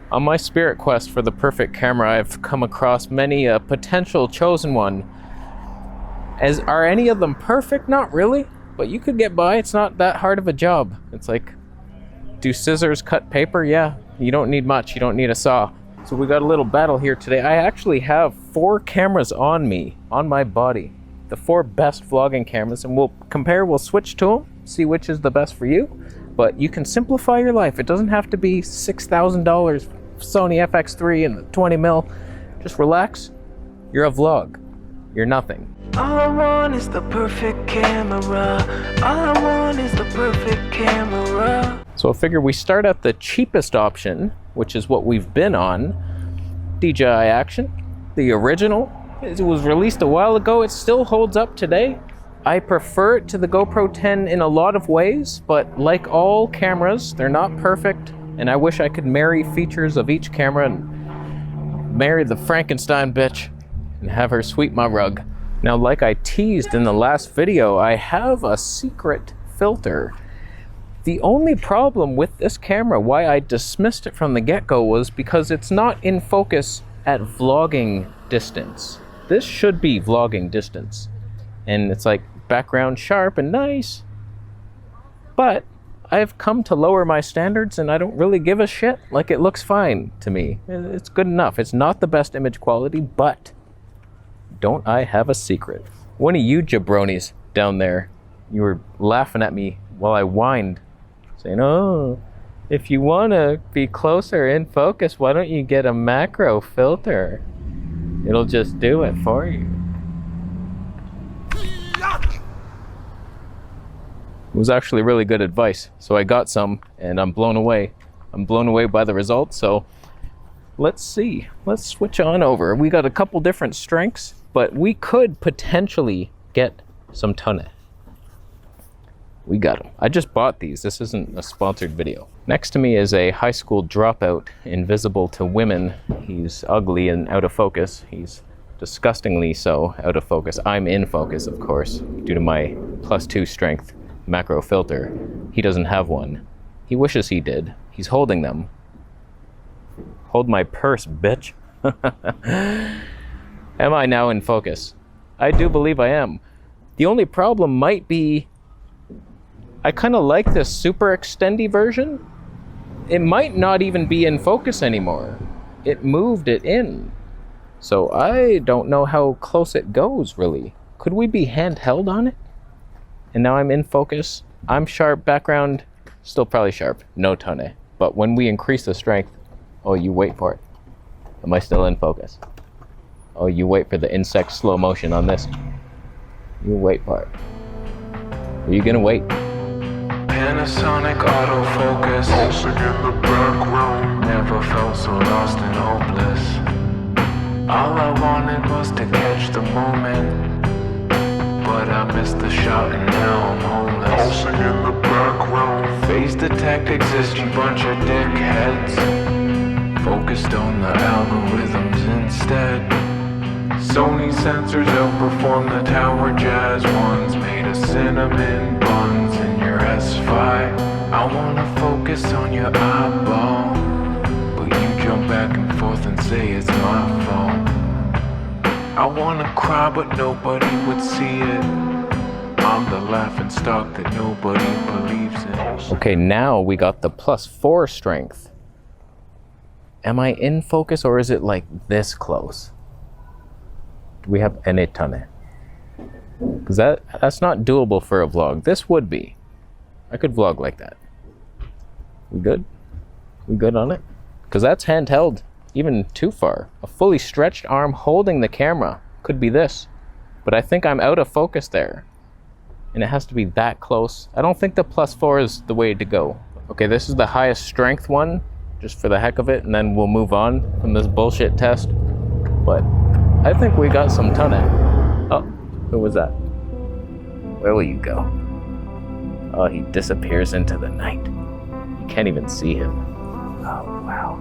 On my spirit quest for the perfect camera, I've come across many a potential chosen one. Are any of them perfect? Not really, but you could get by. It's not that hard of a job. It's like, do scissors cut paper? Yeah, you don't need much. You don't need a saw. So we got a little battle here today. I actually have 4 cameras on me, on my body. The 4 best vlogging cameras, and we'll compare, we'll switch to them, see which is the best for you. But you can simplify your life. It doesn't have to be $6,000 Sony FX3 and the 20mm. Just relax. You're a vlog. You're nothing. All I want is the perfect camera. All I want is the perfect camera. So I figure we start at the cheapest option, which is what we've been on. DJI Action, the original. It was released a while ago. It still holds up today. I prefer it to the GoPro 10 in a lot of ways, but like all cameras, they're not perfect. And I wish I could marry features of each camera and marry the Frankenstein bitch and have her sweep my rug. Now, like I teased in the last video, I have a secret filter. The only problem with this camera, why I dismissed it from the get-go, was because it's not in focus at vlogging distance. This should be vlogging distance. And it's like background sharp and nice. But I've come to lower my standards and I don't really give a shit. Like, it looks fine to me. It's good enough. It's not the best image quality, but don't I have a secret? One of you jabronis down there, you were laughing at me while I whined, saying, oh, if you want to be closer in focus, why don't you get a macro filter? It'll just do it for you. It was actually really good advice. So I got some and I'm blown away. I'm blown away by the results. So let's see. Let's switch on over. We got a couple different strengths, but we could potentially get some tonne. We got them. I just bought these. This isn't a sponsored video. Next to me is a high school dropout, invisible to women. He's ugly and out of focus. He's disgustingly so out of focus. I'm in focus, of course, due to my +2 strength macro filter. He doesn't have one. He wishes he did. He's holding them. Hold my purse, bitch. Am I now in focus? I do believe I am. The only problem might be I kind of like this super extendy version. It might not even be in focus anymore. It moved it in. So I don't know how close it goes, really. Could we be handheld on it? And now I'm in focus. I'm sharp, background, still probably sharp, no tonne. But when we increase the strength, oh, you wait for it. Am I still in focus? Oh, you wait for the insect slow motion on this. You wait for it. Are you gonna wait? Panasonic autofocus, pulsing in the background. Never felt so lost and hopeless. All I wanted was to catch the moment, but I missed the shot and now I'm homeless. Pulsing in the background. Phase detect exists, you bunch of dickheads. Focused on the algorithms instead. Sony sensors outperform the Tower Jazz ones. Made of cinnamon buns in your S5. I wanna focus on your eyeball, but you jump back and forth and say it's my fault. I wanna cry but nobody would see it. I'm the laughing stock that nobody believes in. Okay, now we got the +4 strength. Am I in focus or is it like this close? Do we have any tonne? Because that's not doable for a vlog. This would be. I could vlog like that. We good? We good on it? Because that's handheld. Even too far. A fully stretched arm holding the camera could be this, but I think I'm out of focus there and it has to be that close. I don't think the +4 is the way to go. Okay, this is the highest strength one just for the heck of it, and then we'll move on from this bullshit test. But I think we got some tonne. Oh, who was that? Where will you go? Oh, he disappears into the night. You can't even see him. Oh, wow.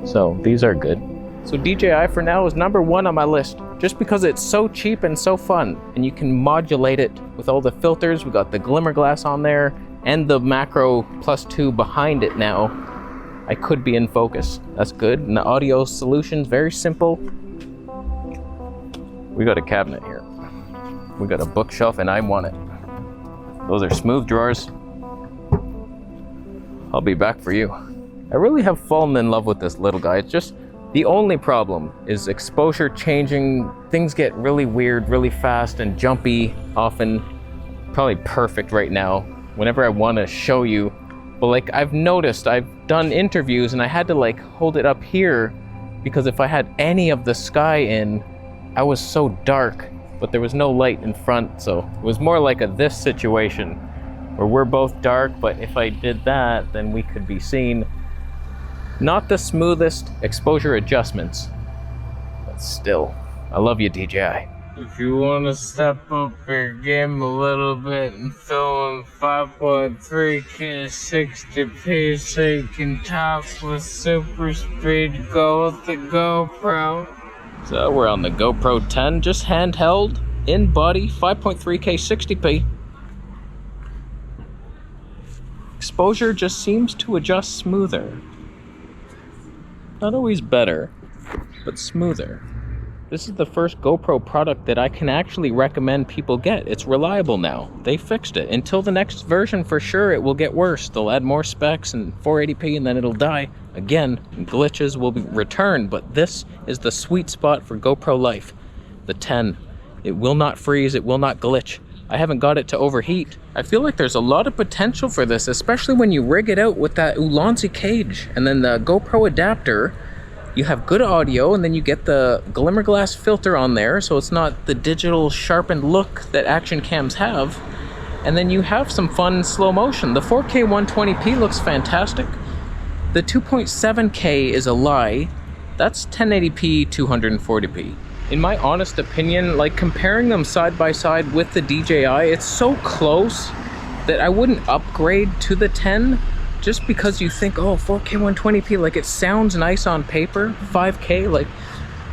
So these are good. So DJI for now is #1 on my list, just because it's so cheap and so fun, and you can modulate it with all the filters. We got the glimmer glass on there and the macro +2 behind it now. I could be in focus. That's good. And the audio solution's very simple. We got a cabinet here. We got a bookshelf and I want it. Those are smooth drawers. I'll be back for you. I really have fallen in love with this little guy. It's just the only problem is exposure changing. Things get really weird, really fast and jumpy often. Probably perfect right now whenever I want to show you. But like I've noticed, I've done interviews and I had to like hold it up here because if I had any of the sky in, I was so dark, but there was no light in front. So it was more like this situation where we're both dark, but if I did that, then we could be seen. Not the smoothest exposure adjustments, but still, I love you, DJI. If you want to step up your game a little bit and film in 5.3K 60p so you can talk with super speed, go with the GoPro. So we're on the GoPro 10, just handheld, in body, 5.3K 60p. Exposure just seems to adjust smoother. Not always better, but smoother. This is the first GoPro product that I can actually recommend people get. It's reliable now. They fixed it. Until the next version, for sure, it will get worse. They'll add more specs and 480p and then it'll die. Again, glitches will be returned, but this is the sweet spot for GoPro life. The 10. It will not freeze, it will not glitch. I haven't got it to overheat. I feel like there's a lot of potential for this, especially when you rig it out with that Ulanzi cage and then the GoPro adapter. You have good audio and then you get the glimmer glass filter on there so it's not the digital sharpened look that action cams have. And then you have some fun slow motion. The 4K 120p looks fantastic. The 2.7K is a lie. That's 1080p 240p. In my honest opinion, like comparing them side by side with the DJI, it's so close that I wouldn't upgrade to the 10 just because you think, oh, 4K 120p, like it sounds nice on paper. 5K, like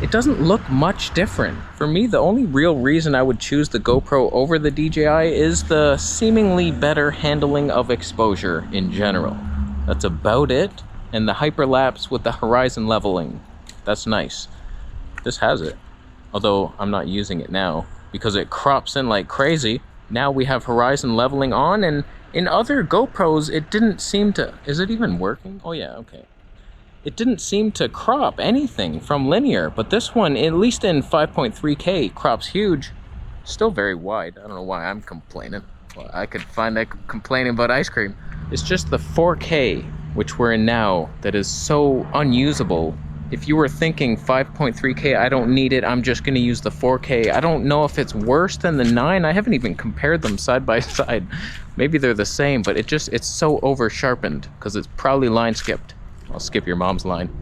it doesn't look much different. For me, the only real reason I would choose the GoPro over the DJI is the seemingly better handling of exposure in general. That's about it. And the hyperlapse with the horizon leveling, that's nice. This has it, although I'm not using it now because it crops in like crazy. Now we have horizon leveling on, and in other GoPros, it didn't seem to... Is it even working? Oh yeah, okay. It didn't seem to crop anything from linear, but this one, at least in 5.3K, crops huge. Still very wide. I don't know why I'm complaining. Well, I could find that complaining about ice cream. It's just the 4K, which we're in now, that is so unusable. If you were thinking 5.3K, I don't need it, I'm just going to use the 4K. I don't know if it's worse than the 9. I haven't even compared them side by side. Maybe they're the same, but it's so over sharpened because it's probably line skipped. I'll skip your mom's line.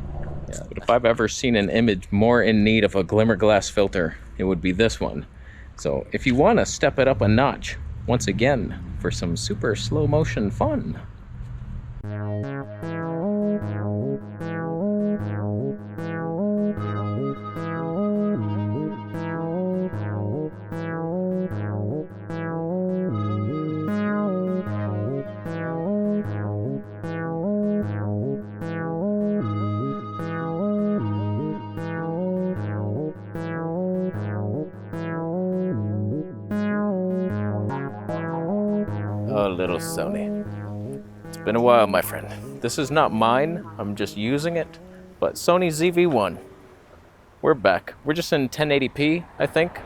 Yeah, but if I've ever seen an image more in need of a glimmer glass filter, it would be this one. So if you want to step it up a notch, once again, for some super slow motion fun. Oh, little Sony. It's been a while, my friend. This is not mine, I'm just using it, but Sony ZV1. We're back. We're just in 1080p, I think,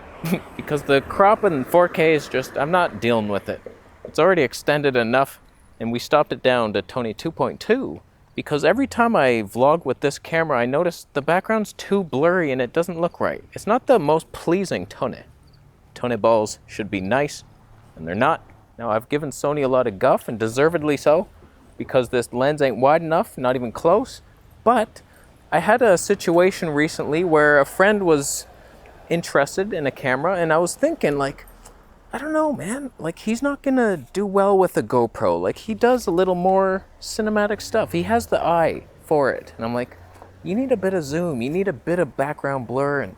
because the crop in 4K is just, I'm not dealing with it. It's already extended enough, and we stopped it down to Tony 2.2, because every time I vlog with this camera, I notice the background's too blurry and it doesn't look right. It's not the most pleasing Tony. Tony balls should be nice, and they're not. Now, I've given Sony a lot of guff, and deservedly so, because this lens ain't wide enough, not even close. But I had a situation recently where a friend was interested in a camera, and I was thinking, like, I don't know, man. Like, he's not gonna do well with the GoPro. Like, he does a little more cinematic stuff. He has the eye for it. And I'm like, you need a bit of zoom. You need a bit of background blur and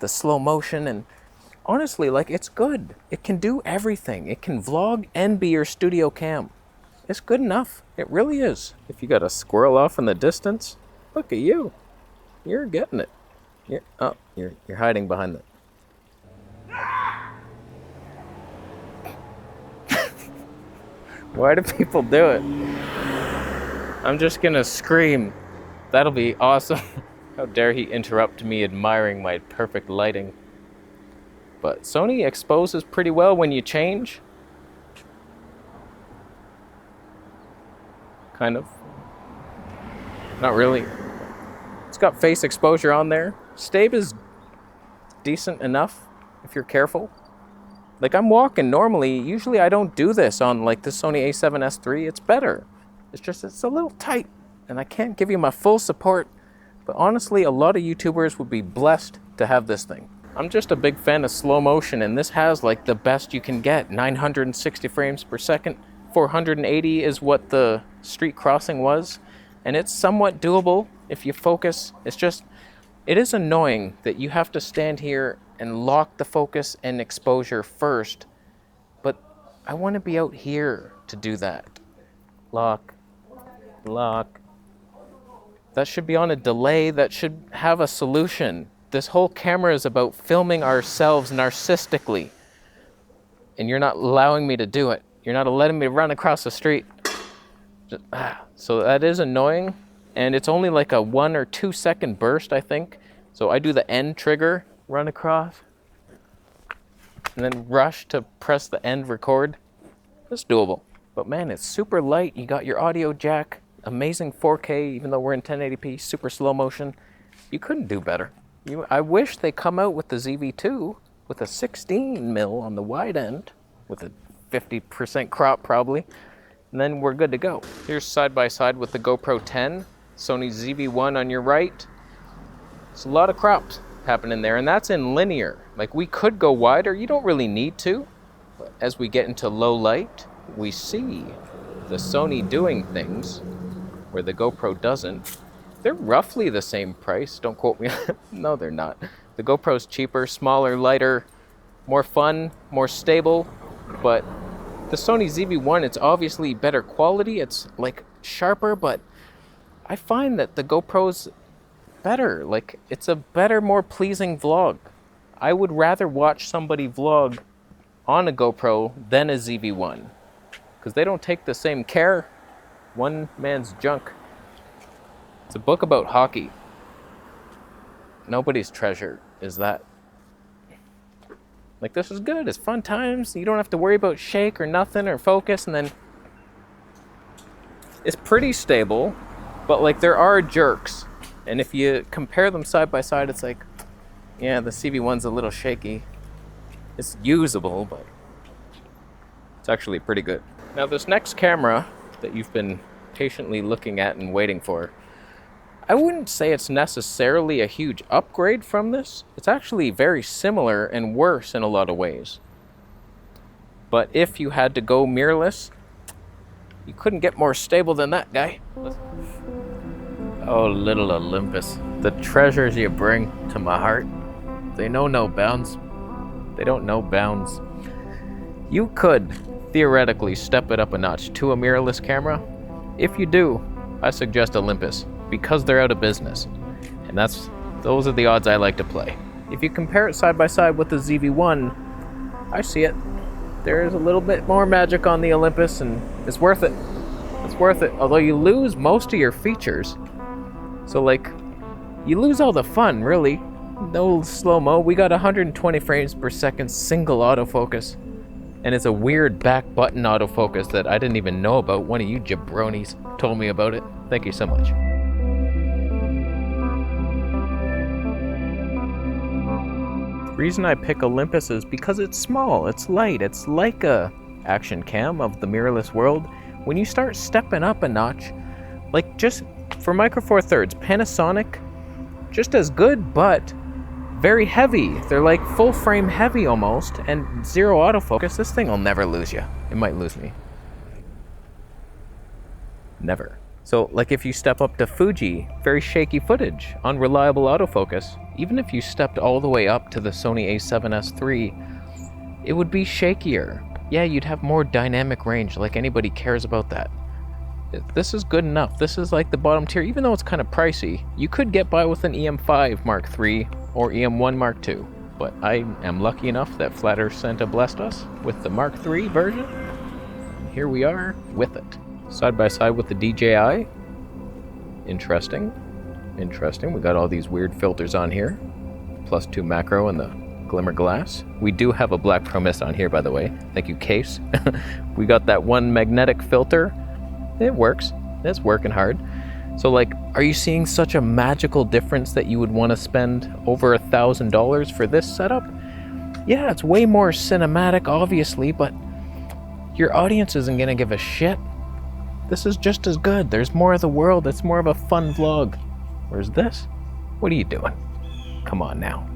the slow motion, and honestly, like, it's good. It can do everything. It can vlog and be your studio cam. It's good enough. It really is. If you got a squirrel off in the distance, look at you. You're getting it. You're hiding behind the... Why do people do it? I'm just gonna scream. That'll be awesome. How dare he interrupt me admiring my perfect lighting. But Sony exposes pretty well when you change. Kind of. Not really. It's got face exposure on there. Stabe is decent enough if you're careful. Like, I'm walking normally. Usually I don't do this on like the Sony a7S III. It's better. It's just, it's a little tight and I can't give you my full support. But honestly, a lot of YouTubers would be blessed to have this thing. I'm just a big fan of slow motion, and this has like the best you can get. 960 frames per second. 480 is what the street crossing was. And it's somewhat doable if you focus. It's just, it is annoying that you have to stand here and lock the focus and exposure first. But I want to be out here to do that. Lock. That should be on a delay. That should have a solution. This whole camera is about filming ourselves narcissistically. And you're not allowing me to do it. You're not letting me run across the street. So that is annoying. And it's only like a 1 or 2 second burst, I think. So I do the end trigger, run across, and then rush to press the end record. It's doable. But man, it's super light. You got your audio jack, amazing 4K, even though we're in 1080p, super slow motion. You couldn't do better. I wish they come out with the ZV2 with a 16mm on the wide end, with a 50% crop probably, and then we're good to go. Here's side by side with the GoPro 10, Sony ZV1 on your right. It's a lot of crops happening there, and that's in linear. Like, we could go wider, you don't really need to. But as we get into low light, we see the Sony doing things where the GoPro doesn't. They're roughly the same price, don't quote me. No, they're not. The GoPro's cheaper, smaller, lighter, more fun, more stable, but the Sony ZV1, it's obviously better quality, it's like sharper, but I find that the GoPro's better. Like, it's a better, more pleasing vlog. I would rather watch somebody vlog on a GoPro than a ZV1, because they don't take the same care. One man's junk. It's a book about hockey. Nobody's treasure is that. Like, this is good. It's fun times. You don't have to worry about shake or nothing or focus. And then it's pretty stable, but like, there are jerks. And if you compare them side by side, it's like, yeah, the CV1's a little shaky. It's usable, but it's actually pretty good. Now, this next camera that you've been patiently looking at and waiting for, I wouldn't say it's necessarily a huge upgrade from this. It's actually very similar and worse in a lot of ways. But if you had to go mirrorless, you couldn't get more stable than that guy. Oh, little Olympus, the treasures you bring to my heart, they know no bounds. They don't know bounds. You could theoretically step it up a notch to a mirrorless camera. If you do, I suggest Olympus, because they're out of business. And those are the odds I like to play. If you compare it side by side with the ZV1, I see it. There is a little bit more magic on the Olympus, and it's worth it. It's worth it, although you lose most of your features. So like, you lose all the fun, really. No slow-mo. We got 120 frames per second single autofocus. And it's a weird back button autofocus that I didn't even know about. One of you jabronis told me about it. Thank you so much. The reason I pick Olympus is because it's small, it's light, it's like a action cam of the mirrorless world. When you start stepping up a notch, like just for Micro Four Thirds, Panasonic, just as good, but very heavy. They're like full frame heavy almost, and zero autofocus. This thing will never lose you. It might lose me. Never. So like if you step up to Fuji, very shaky footage, unreliable autofocus. Even if you stepped all the way up to the Sony a7S III, it would be shakier. Yeah, you'd have more dynamic range, like anybody cares about that. This is good enough. This is like the bottom tier, even though it's kind of pricey. You could get by with an EM5 Mark III or EM1 Mark II, but I am lucky enough that Flat Earth Santa blessed us with the Mark III version. And here we are with it. Side by side with the DJI. Interesting. Interesting. We got all these weird filters on here. +2 macro and the glimmer glass. We do have a black Pro Mist on here, by the way. Thank you, Case. We got that one magnetic filter. It works. It's working hard. So like, are you seeing such a magical difference that you would want to spend over $1,000 for this setup? Yeah, it's way more cinematic, obviously, but your audience isn't gonna give a shit. This is just as good. There's more of the world. It's more of a fun vlog. Where's this? What are you doing? Come on now.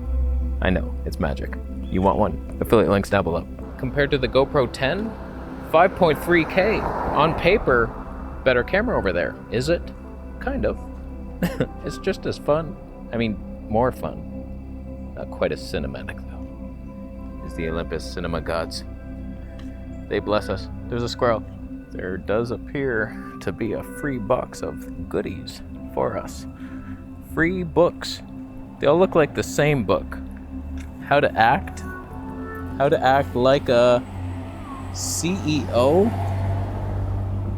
I know, it's magic. You want one? Affiliate links down below. Compared to the GoPro 10, 5.3K. On paper, better camera over there. Is it? Kind of. It's just as fun. I mean, more fun. Not quite as cinematic, though. Is the Olympus cinema gods. They bless us. There's a squirrel. There does appear to be a free box of goodies for us. Free books. They all look like the same book. How to act. How to act like a CEO.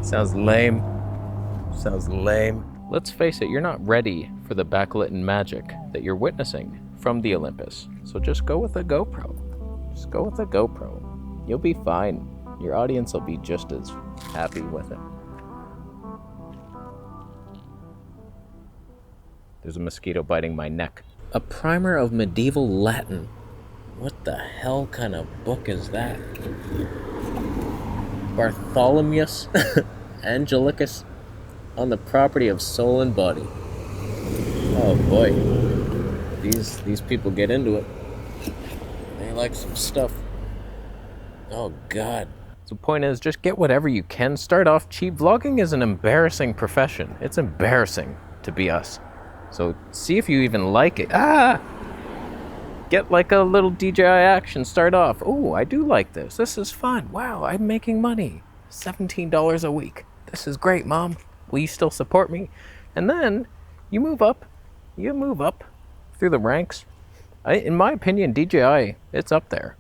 Sounds lame. Sounds lame. Let's face it, you're not ready for the backlit and magic that you're witnessing from the Olympus. So just go with a GoPro. Just go with a GoPro. You'll be fine. Your audience will be just as happy with it. There's a mosquito biting my neck. A primer of medieval Latin. What the hell kind of book is that? Bartholomeus Angelicus on the property of soul and body. Oh boy. These people get into it. They like some stuff. Oh god. So the point is, just get whatever you can. Start off cheap. Vlogging is an embarrassing profession. It's embarrassing to be us. So see if you even like it. Get like a little DJI Action. Start off. Oh, I do like this. This is fun. Wow, I'm making money. $17 a week. This is great, Mom. Will you still support me? And then you move up. You move up through the ranks. In my opinion, DJI, it's up there.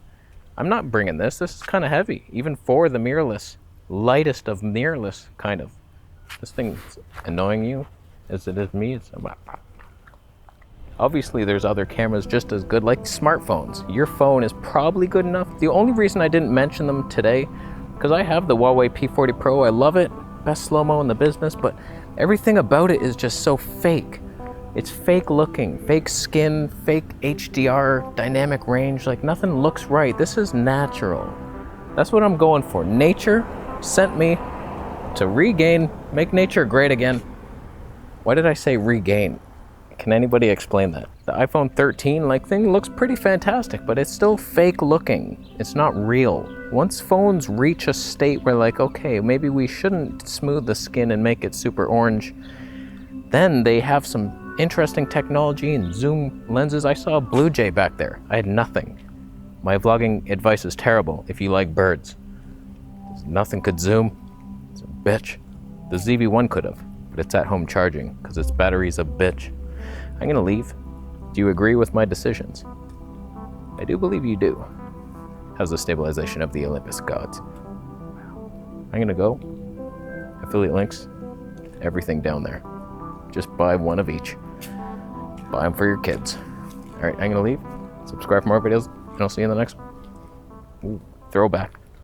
I'm not bringing this. This is kind of heavy, even for the mirrorless. Lightest of mirrorless, kind of. This thing's annoying you as it is me. It's obviously there's other cameras just as good, like smartphones. Your phone is probably good enough. The only reason I didn't mention them today, because I have the Huawei P40 Pro. I love it. Best slow-mo in the business, but everything about it is just so fake. It's fake looking, fake skin, fake HDR, dynamic range, like nothing looks right. This is natural. That's what I'm going for. Nature sent me to regain, make nature great again. Why did I say regain? Can anybody explain that? The iPhone 13 like thing looks pretty fantastic, but it's still fake looking. It's not real. Once phones reach a state where like, okay, maybe we shouldn't smooth the skin and make it super orange, then they have some interesting technology and zoom lenses. I saw a Blue Jay back there. I had nothing. My vlogging advice is terrible if you like birds. Nothing could zoom. It's a bitch. The ZV1 could have, but it's at home charging because its battery's a bitch. I'm gonna leave. Do you agree with my decisions? I do believe you do. How's the stabilization of the Olympus gods? I'm gonna go. Affiliate links, everything down there. Just buy one of each. Buy them for your kids. All right, I'm gonna leave. Subscribe for more videos, and I'll see you in the next one. Ooh, throwback.